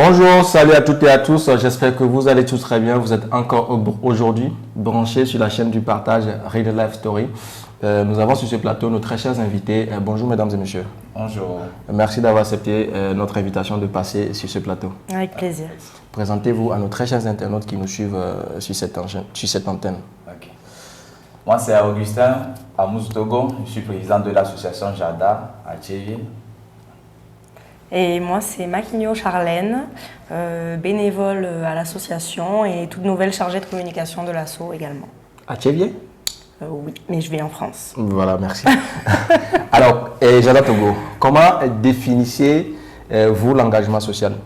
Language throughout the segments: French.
Bonjour, salut à toutes et à tous, j'espère que vous allez tous très bien. Vous êtes encore aujourd'hui branchés sur la chaîne du partage Real Life Story. Nous avons sur ce plateau nos très chers invités. Bonjour mesdames et messieurs. Bonjour. Merci d'avoir accepté notre invitation de passer sur ce plateau. Avec plaisir. Présentez-vous à nos très chers internautes qui nous suivent sur cette antenne. Okay. Moi c'est Augustin Amous Togo, je suis président de l'association Jada à Tchévi. Et moi, c'est Maquigno Charlène, bénévole à l'association et toute nouvelle chargée de communication de l'asso également. À Tchévier? Oui, mais je vis en France. Voilà, merci. Alors, Jada Togo, comment définissez-vous l'engagement social?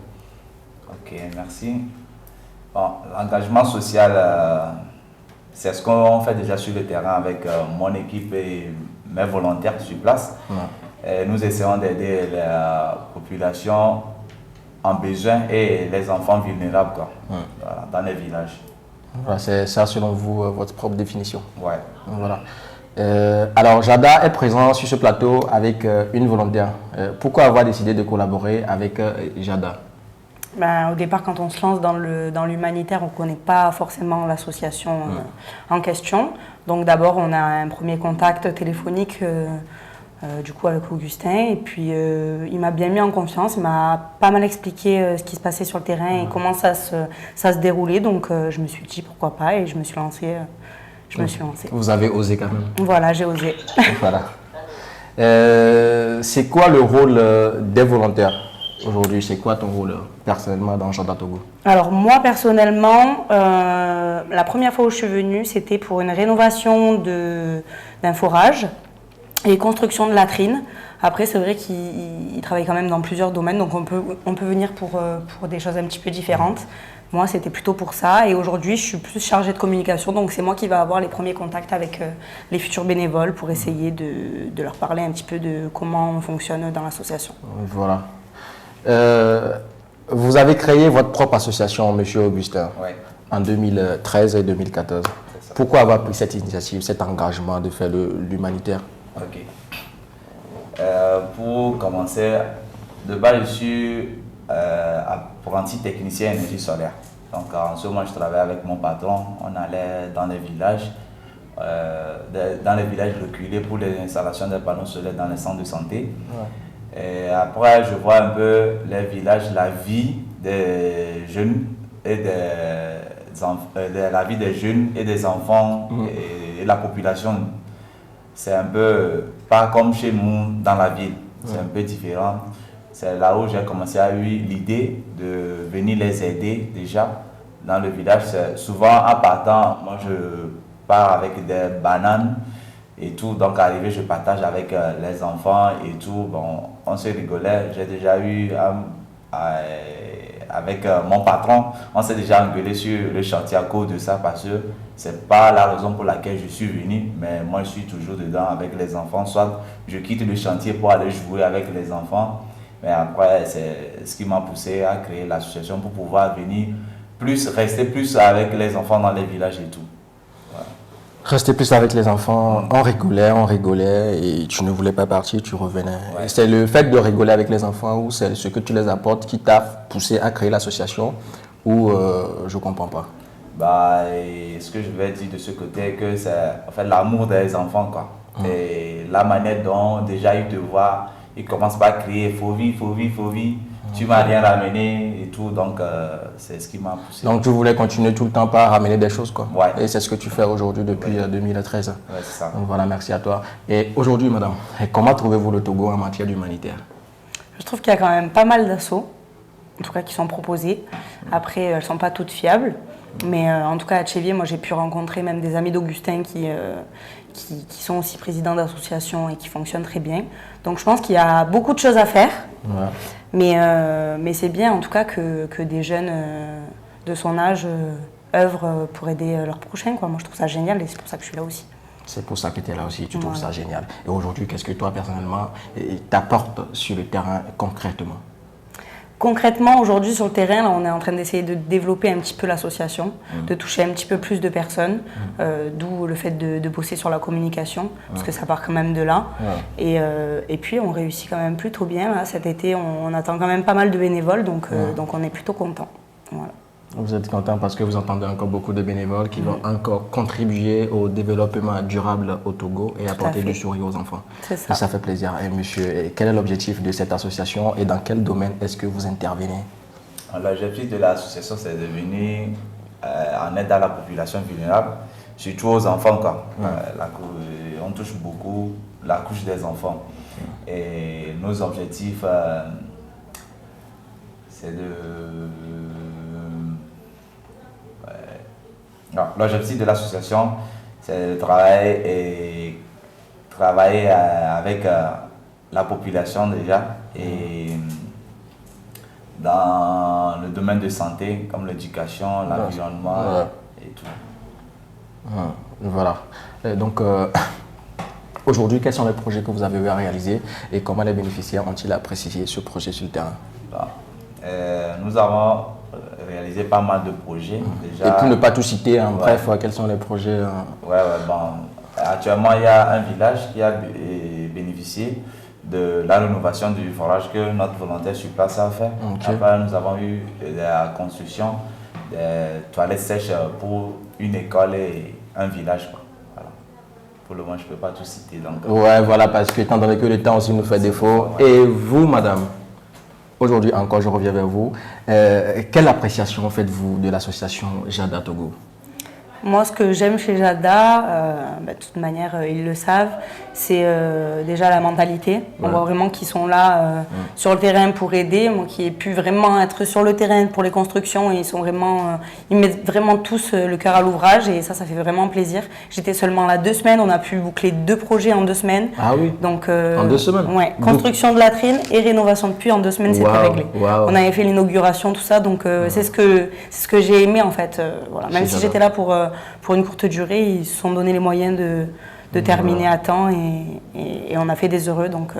Ok, merci. Bon, l'engagement social, c'est ce qu'on fait déjà sur le terrain avec mon équipe et mes volontaires sur place. Ouais. Nous essayons d'aider la population en besoin et les enfants vulnérables quoi, voilà, dans les villages. Voilà, c'est ça selon vous, votre propre définition. Ouais. Voilà. Alors Jada est présent sur ce plateau avec une volontaire. Pourquoi avoir décidé de collaborer avec Jada? Au départ, quand on se lance dans l'humanitaire, on ne connaît pas forcément l'association en question. Donc d'abord, on a un premier contact téléphonique du coup avec Augustin, et puis il m'a bien mis en confiance, il m'a pas mal expliqué ce qui se passait sur le terrain et comment ça se déroulait, donc je me suis dit pourquoi pas et je me suis lancée. Vous avez osé quand même. Voilà, j'ai osé. Voilà. C'est quoi le rôle des volontaires aujourd'hui? C'est quoi ton rôle personnellement dans Jada Togo? Alors moi personnellement, la première fois où je suis venue, c'était pour une rénovation d'un forage et construction de latrines. Après, c'est vrai qu'il travaille quand même dans plusieurs domaines, donc on peut venir pour des choses un petit peu différentes. Moi, c'était plutôt pour ça. Et aujourd'hui, je suis plus chargée de communication, donc c'est moi qui vais avoir les premiers contacts avec les futurs bénévoles pour essayer de leur parler un petit peu de comment on fonctionne dans l'association. Voilà. Vous avez créé votre propre association, Monsieur Augustin, en 2013 et 2014. Pourquoi avoir pris cette initiative, cet engagement de faire l'humanitaire? Ok. Pour commencer, de base, je suis apprenti technicien énergie solaire. Donc, en ce moment, je travaille avec mon patron. On allait dans les villages reculés pour les installations des panneaux solaires dans les centres de santé. Ouais. Et après, je vois un peu les villages, la vie des jeunes et des enfants et la population. C'est un peu pas comme chez nous dans la ville, c'est un peu différent. C'est là où j'ai commencé à avoir l'idée de venir les aider déjà dans le village. Souvent en partant, moi je pars avec des bananes et tout, donc arrivé je partage avec les enfants et tout. Bon, on se rigolait, j'ai déjà eu avec mon patron, on s'est déjà engueulé sur le chantier à cause de ça parce que c'est pas la raison pour laquelle je suis venu, mais moi je suis toujours dedans avec les enfants. Soit je quitte le chantier pour aller jouer avec les enfants, mais après c'est ce qui m'a poussé à créer l'association pour pouvoir venir rester plus avec les enfants dans les villages et tout. Voilà. Rester plus avec les enfants, on rigolait et tu ne voulais pas partir, tu revenais. Ouais. C'est le fait de rigoler avec les enfants ou c'est ce que tu les apportes qui t'a poussé à créer l'association ou je ne comprends pas? Et ce que je vais dire de ce côté, que c'est en fait l'amour des enfants quoi. Et la manière dont déjà ils te voient, ils commencent par crier faut vivre, tu m'as rien ramené et tout, donc c'est ce qui m'a poussé. Donc tu voulais continuer tout le temps par ramener des choses quoi. Ouais. Et c'est ce que tu fais aujourd'hui depuis 2013. Ouais, c'est ça. Donc voilà, merci à toi. Et aujourd'hui madame, comment trouvez-vous le Togo en matière d'humanitaire? Je trouve qu'il y a quand même pas mal d'assauts, en tout cas qui sont proposés. Après, elles ne sont pas toutes fiables. Mais en tout cas à Tchévier, moi j'ai pu rencontrer même des amis d'Augustin qui sont aussi présidents d'associations et qui fonctionnent très bien. Donc je pense qu'il y a beaucoup de choses à faire, mais c'est bien en tout cas que des jeunes de son âge œuvrent pour aider leurs prochains, quoi. Moi je trouve ça génial et c'est pour ça que je suis là aussi. C'est pour ça que tu es là aussi, tu trouves ça génial. Et aujourd'hui, qu'est-ce que toi personnellement t'apportes sur le terrain concrètement? Concrètement, aujourd'hui, sur le terrain, là, on est en train d'essayer de développer un petit peu l'association, de toucher un petit peu plus de personnes, d'où le fait de bosser sur la communication, parce que ça part quand même de là. Et puis, on réussit quand même plutôt bien. Là, cet été, on attend quand même pas mal de bénévoles, donc on est plutôt content. Voilà. Vous êtes content parce que vous entendez encore beaucoup de bénévoles qui vont encore contribuer au développement durable au Togo et apporter du sourire aux enfants. C'est ça. Ça fait plaisir. Et monsieur, quel est l'objectif de cette association et dans quel domaine est-ce que vous intervenez? L'objectif de l'association, c'est de venir en aide à la population vulnérable, surtout aux enfants, quoi. On touche beaucoup la couche des enfants. Et nos objectifs, c'est de... L'objectif de l'association, c'est de travailler avec la population déjà et dans le domaine de santé comme l'éducation, l'environnement et tout. Voilà. Et donc, aujourd'hui, quels sont les projets que vous avez eu à réaliser et comment les bénéficiaires ont-ils apprécié ce projet sur le terrain? Nous avons réalisé pas mal de projets déjà. Et pour ne pas tout citer, en bref, quels sont les projets? Actuellement, il y a un village qui a bénéficié de la rénovation du forage que notre volontaire sur place a fait. Après, nous avons eu la construction des toilettes sèches pour une école et un village. Voilà. Pour le moment, je ne peux pas tout citer. Donc, voilà, parce que étant donné que le temps aussi nous fait défaut. Et vous, madame, aujourd'hui encore, je reviens vers vous. Quelle appréciation faites-vous de l'association Jada Togo? Moi, ce que j'aime chez Jada, de toute manière, ils le savent, c'est déjà la mentalité. On voit vraiment qu'ils sont là sur le terrain pour aider. Moi qui ai pu vraiment être sur le terrain pour les constructions, ils sont vraiment, ils mettent vraiment tous le cœur à l'ouvrage et ça fait vraiment plaisir. J'étais seulement là 2 semaines, on a pu boucler 2 projets en 2 semaines. Ah oui. Donc, en 2 semaines. Ouais, construction de latrine et rénovation de puits en 2 semaines, c'était réglé. On avait fait l'inauguration, tout ça, donc c'est ce que j'ai aimé en fait. Voilà. Même si j'étais là pour une courte durée, ils se sont donné les moyens de terminer à temps et on a fait des heureux, donc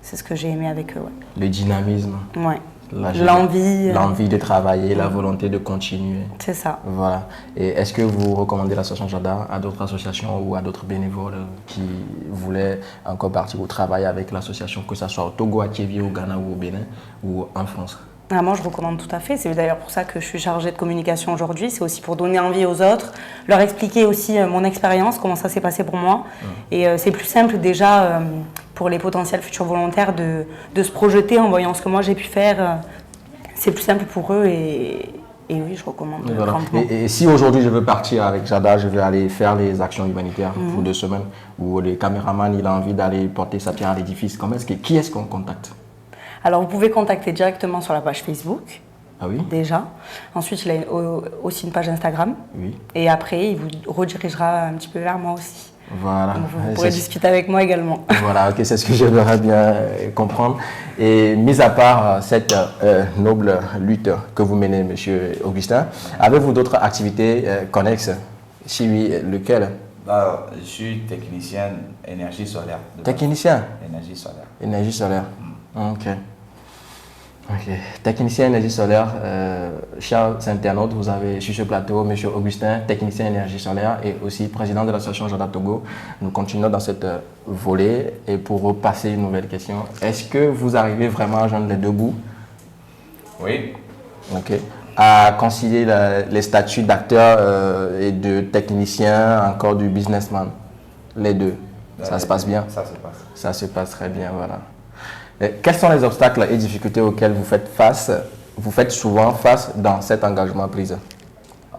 c'est ce que j'ai aimé avec eux. Le dynamisme, l'envie de travailler, la volonté de continuer. C'est ça. Voilà. Et est-ce que vous recommandez l'association Jada à d'autres associations ou à d'autres bénévoles qui voulaient encore partir au travail avec l'association, que ce soit au Togo, à Thiévié, au Ghana ou au Bénin ou en France? Moi, je recommande tout à fait. C'est d'ailleurs pour ça que je suis chargée de communication aujourd'hui. C'est aussi pour donner envie aux autres, leur expliquer aussi mon expérience, comment ça s'est passé pour moi. Et c'est plus simple déjà pour les potentiels futurs volontaires de se projeter en voyant ce que moi j'ai pu faire. C'est plus simple pour eux et oui, je recommande. Voilà. Et si aujourd'hui je veux partir avec Jada, je vais aller faire les actions humanitaires pour 2 semaines, où le caméraman il a envie d'aller porter sa pierre à l'édifice, qui est-ce qu'on contacte? Alors, vous pouvez contacter directement sur la page Facebook. Ah oui? Déjà. Ensuite, il a aussi une page Instagram. Oui. Et après, il vous redirigera un petit peu vers moi aussi. Voilà. Donc, vous pourrez discuter avec moi également. Voilà, c'est ce que j'aimerais bien comprendre. Et mis à part cette noble lutte que vous menez, monsieur Augustin, avez-vous d'autres activités connexes? Si oui, lequel? Je suis technicien énergie solaire. Technicien? Énergie solaire. Énergie solaire. Ok. Technicien énergie solaire, chers internautes, vous avez sur ce plateau M. Augustin, technicien énergie solaire et aussi président de l'association Jada Togo. Nous continuons dans cette volée et pour repasser une nouvelle question, est-ce que vous arrivez vraiment à joindre les 2 bouts? Oui. Ok. À concilier les statuts d'acteur et de technicien, encore du businessman, les 2? Ça se passe bien? Ça se passe. Ça se passe très bien, voilà. Quels sont les obstacles et difficultés auxquels vous faites souvent face dans cet engagement pris?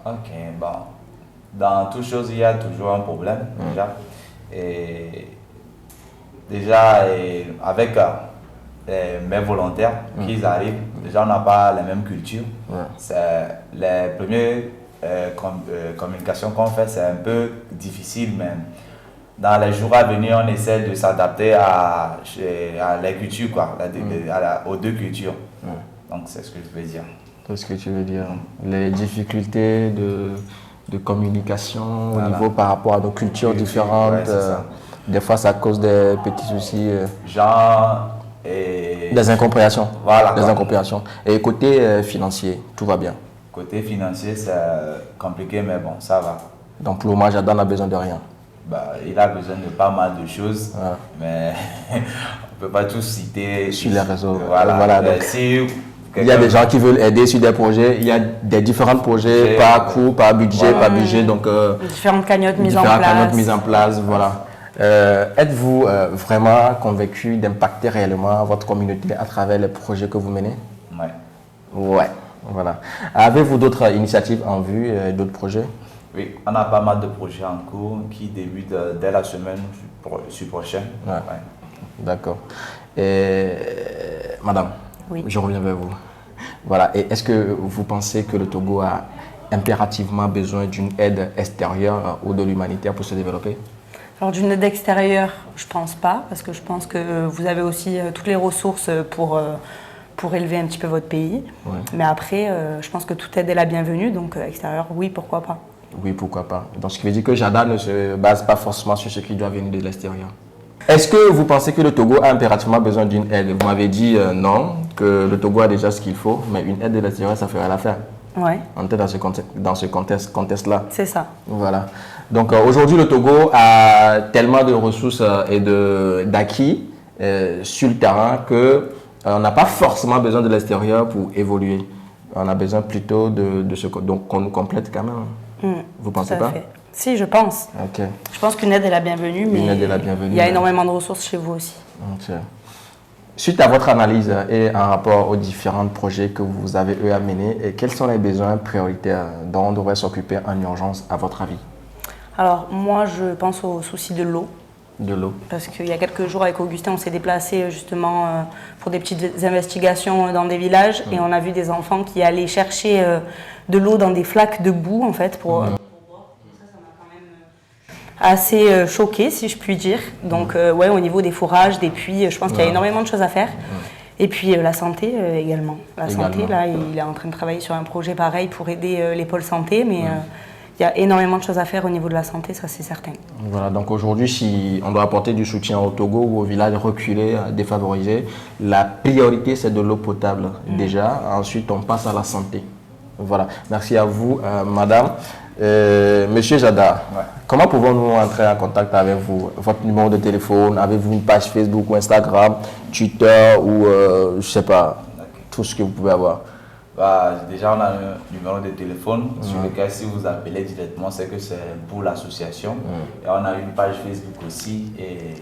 Ok, dans toute chose, il y a toujours un problème, déjà. Et déjà, avec mes volontaires qui arrivent, déjà, on n'a pas la même culture. C'est les premières communications qu'on fait, c'est un peu difficile, mais dans les jours à venir, on essaie de s'adapter à les cultures, quoi, aux 2 cultures. Donc, c'est ce que je veux dire. C'est ce que tu veux dire. Les difficultés de communication au niveau par rapport à nos cultures différentes. Des fois, ça cause des petits soucis. Genre, et Des incompréhensions. Voilà. Des incompréhensions. Et côté financier, tout va bien. Côté financier, c'est compliqué, mais bon, ça va. Donc pour le moment, Jada n'a besoin de rien. Bah, il a besoin de pas mal de choses, mais on ne peut pas tout citer. Sur les réseaux. Voilà. Donc, si il y a des gens qui veulent aider sur des projets. Il y a des différents projets, par coût, par budget, par budget. Donc, différentes cagnottes mises en place. Voilà. Êtes-vous vraiment convaincu d'impacter réellement votre communauté à travers les projets que vous menez? Ouais. Voilà. Avez-vous d'autres initiatives en vue, d'autres projets? Oui, on a pas mal de projets en cours qui débutent dès la semaine prochaine. Ouais. D'accord. Madame, oui. Je reviens vers vous. Voilà. Et est-ce que vous pensez que le Togo a impérativement besoin d'une aide extérieure ou de l'humanitaire pour se développer? Alors d'une aide extérieure, je pense pas, parce que je pense que vous avez aussi toutes les ressources pour élever un petit peu votre pays. Ouais. Mais après, je pense que toute aide est la bienvenue, donc extérieure, oui, pourquoi pas. Oui, pourquoi pas. Donc, ce qui veut dire que Jada ne se base pas forcément sur ce qui doit venir de l'extérieur. Est-ce que vous pensez que le Togo a impérativement besoin d'une aide? Vous m'avez dit non, que le Togo a déjà ce qu'il faut, mais une aide de l'extérieur, ça ferait l'affaire. Oui. On était dans ce contexte-là. C'est ça. Voilà. Donc, aujourd'hui, le Togo a tellement de ressources et d'acquis sur le terrain qu'on n'a pas forcément besoin de l'extérieur pour évoluer. On a besoin plutôt de ce qu'on nous complète quand même. Vous pensez pas? Si, je pense. Okay. Je pense qu'une aide est la bienvenue, mais il y a énormément de ressources chez vous aussi. Okay. Suite à votre analyse et en rapport aux différents projets que vous avez eux à mener, quels sont les besoins prioritaires dont on devrait s'occuper en urgence à votre avis? Alors moi, je pense au souci de l'eau. De l'eau. Parce qu'il y a quelques jours avec Augustin, on s'est déplacé justement pour des petites investigations dans des villages et on a vu des enfants qui allaient chercher de l'eau dans des flaques de boue en fait pour boire. Ça m'a quand même assez choqué si je puis dire. Donc ouais, au niveau des fourrages, des puits, je pense qu'il y a énormément de choses à faire. Et puis la santé également. Santé, là, il est en train de travailler sur un projet pareil pour aider les pôles santé, mais il y a énormément de choses à faire au niveau de la santé, ça c'est certain. Voilà, donc aujourd'hui, si on doit apporter du soutien au Togo ou au village reculé, défavorisé, la priorité c'est de l'eau potable déjà. Ensuite, on passe à la santé. Voilà, merci à vous, madame. Monsieur Jada, comment pouvons-nous entrer en contact avec vous? Votre numéro de téléphone, avez-vous une page Facebook ou Instagram, Twitter ou je ne sais pas, tout ce que vous pouvez avoir? Déjà, on a un numéro de téléphone sur lequel, si vous appelez directement, c'est que c'est pour l'association. Et on a une page Facebook aussi et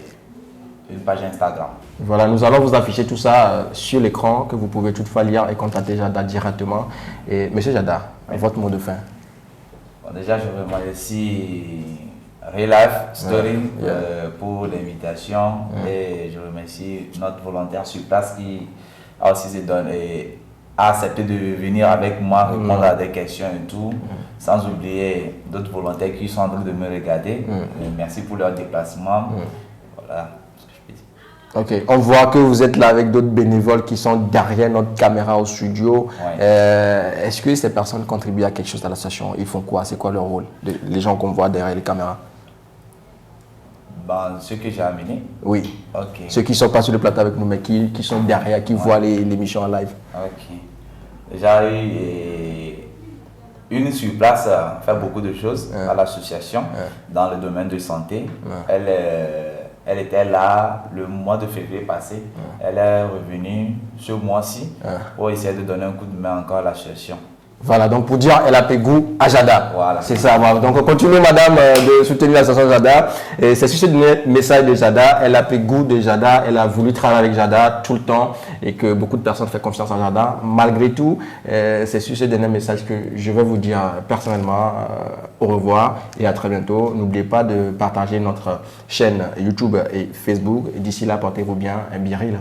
une page Instagram. Voilà, nous allons vous afficher tout ça sur l'écran, que vous pouvez toutefois lire et contacter Jada directement. Et monsieur Jada, votre mot de fin? Déjà, je remercie Real Life Story pour l'invitation et je remercie notre volontaire sur place qui a aussi accepté de venir avec moi répondre à des questions et tout, sans oublier d'autres volontaires qui sont en train de me regarder. Merci pour leur déplacement. Voilà ce que je peux dire. Ok, on voit que vous êtes là avec d'autres bénévoles qui sont derrière notre caméra au studio. Est-ce que ces personnes contribuent à quelque chose à l'association? Ils font quoi? C'est quoi leur rôle? Les gens qu'on voit derrière les caméras? Ceux que j'ai amenés. Oui. Okay. Ceux qui ne sont pas sur le plateau avec nous, mais qui sont derrière, qui voient l'émission en live. Ok. Déjà eu une sur place a fait beaucoup de choses à l'association dans le domaine de santé. Elle était là le mois de février passé. Elle est revenue ce mois-ci pour essayer de donner un coup de main encore à l'association. Voilà, donc pour dire, elle a pris goût à Jada. Voilà. C'est ça. Voilà. Donc, continuez, madame, de soutenir l'association Jada. Et c'est sur ce message de Jada. Elle a pris goût de Jada. Elle a voulu travailler avec Jada tout le temps et que beaucoup de personnes font confiance en Jada. Malgré tout, c'est sur ce dernier message que je vais vous dire personnellement au revoir et à très bientôt. N'oubliez pas de partager notre chaîne YouTube et Facebook. D'ici là, portez-vous bien. Un biril.